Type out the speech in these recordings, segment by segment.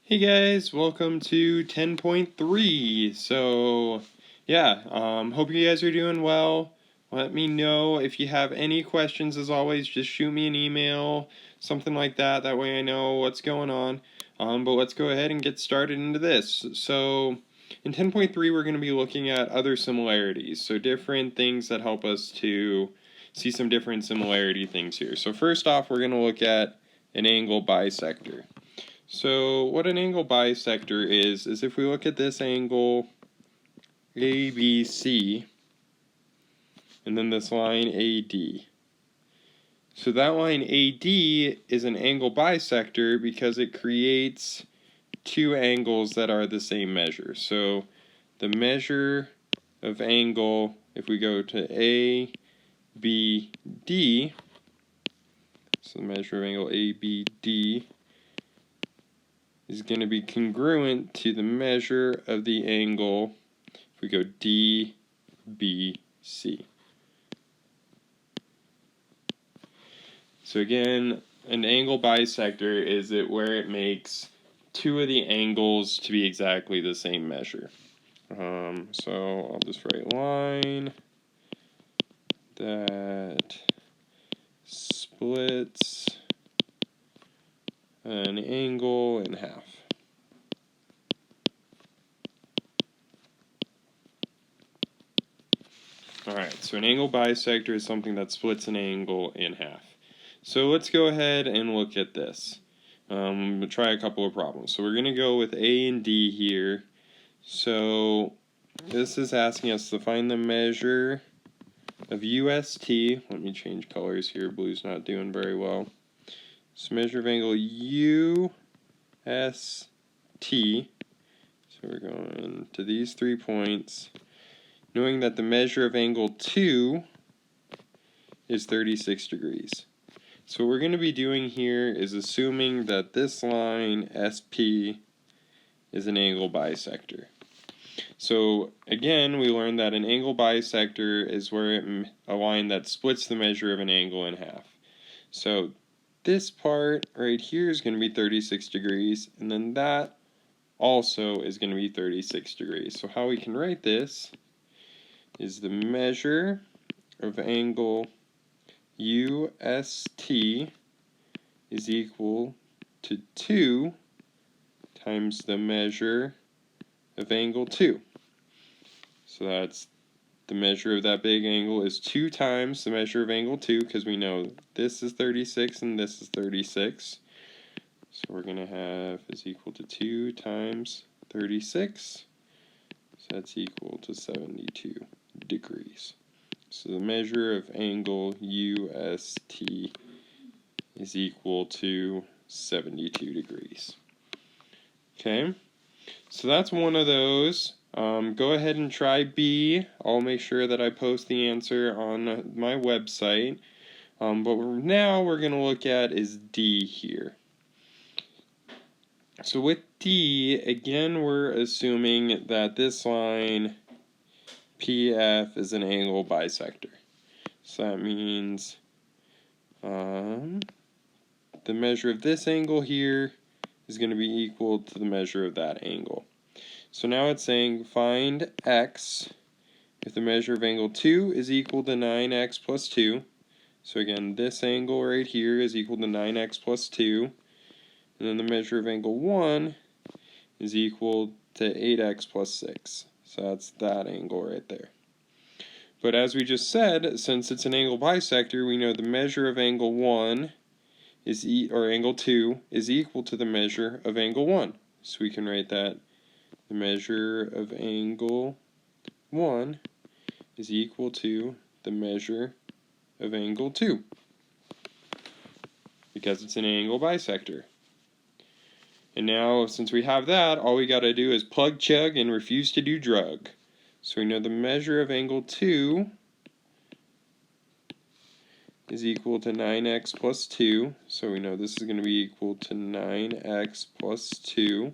Hey guys, welcome to 10.3. Hope you guys are doing well. Let me know if you have any questions. As always, just shoot me an email, something like that. That way I know what's going on. But let's go ahead and get started into this. So, in 10.3, we're going to be looking at other similarities. So, different things that help us to see some different similarity things here. So, first off, we're going to look at an angle bisector. So what an angle bisector is if we look at this angle ABC and then this line AD. So that line AD is an angle bisector because it creates two angles that are the same measure. So the measure of angle, if we go to ABD, so the measure of angle ABD is going to be congruent to the measure of the angle if we go DBC. So again, an angle bisector is it where it makes two of the angles to be exactly the same measure. So I'll just write line that splits an angle in half. Alright, so an angle bisector is something that splits an angle in half. So let's go ahead and look at this. We'll try a couple of problems. So we're going to go with A and D here. So this is asking us to find the measure of UST. Let me change colors here. Blue's not doing very well. So measure of angle UST. So we're going to these 3 points, knowing that the measure of angle 2 is 36 degrees. So what we're going to be doing here is assuming that this line SP is an angle bisector. So again, we learned that an angle bisector is where a line that splits the measure of an angle in half. So this part right here is going to be 36 degrees, and then that also is going to be 36 degrees. So how we can write this is the measure of angle UST is equal to 2 times the measure of angle 2. So that's the measure of that big angle is 2 times the measure of angle 2, because we know this is 36 and this is 36. So we're going to have is equal to 2 times 36. So that's equal to 72 degrees. So the measure of angle UST is equal to 72 degrees. Okay, so that's one of those. Go ahead and try B. I'll make sure that I post the answer on my website. But now we're going to look at is D here. So with D, again, we're assuming that this line PF is an angle bisector. So that means the measure of this angle here is going to be equal to the measure of that angle. So now it's saying find x if the measure of angle 2 is equal to 9x plus 2. So again, this angle right here is equal to 9x plus 2. And then the measure of angle 1 is equal to 8x plus 6. So that's that angle right there. But as we just said, since it's an angle bisector, we know the measure of angle 1 is angle 2 is equal to the measure of angle 1. So we can write that the measure of angle 1 is equal to the measure of angle 2, because it's an angle bisector. And now, since we have that, all we got to do is plug, chug, and refuse to do drug. So we know the measure of angle 2 is equal to 9x plus 2. So we know this is going to be equal to 9x plus 2.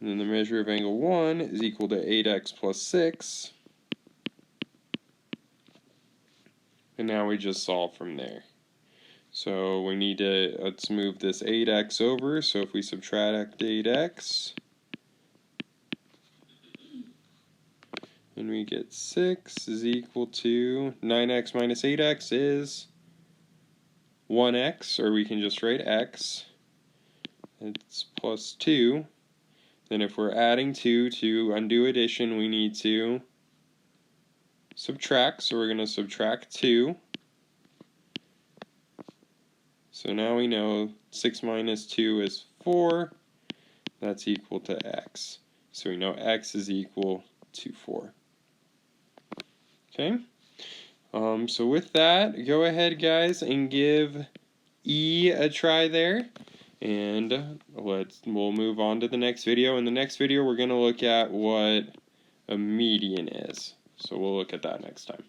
And then the measure of angle 1 is equal to 8x plus 6. And now we just solve from there. So we need to, let's move this 8x over. So if we subtract 8x, and we get 6 is equal to 9x minus 8x is 1x, or we can just write x. It's plus 2. Then if we're adding 2 to undo addition, we need to subtract. So we're going to subtract 2. So now we know 6 minus 2 is 4. That's equal to x. So we know x is equal to 4. Okay? So with that, go ahead, guys, and give E a try there. And we'll move on to the next video. In the next video, we're going to look at what a median is. So we'll look at that next time.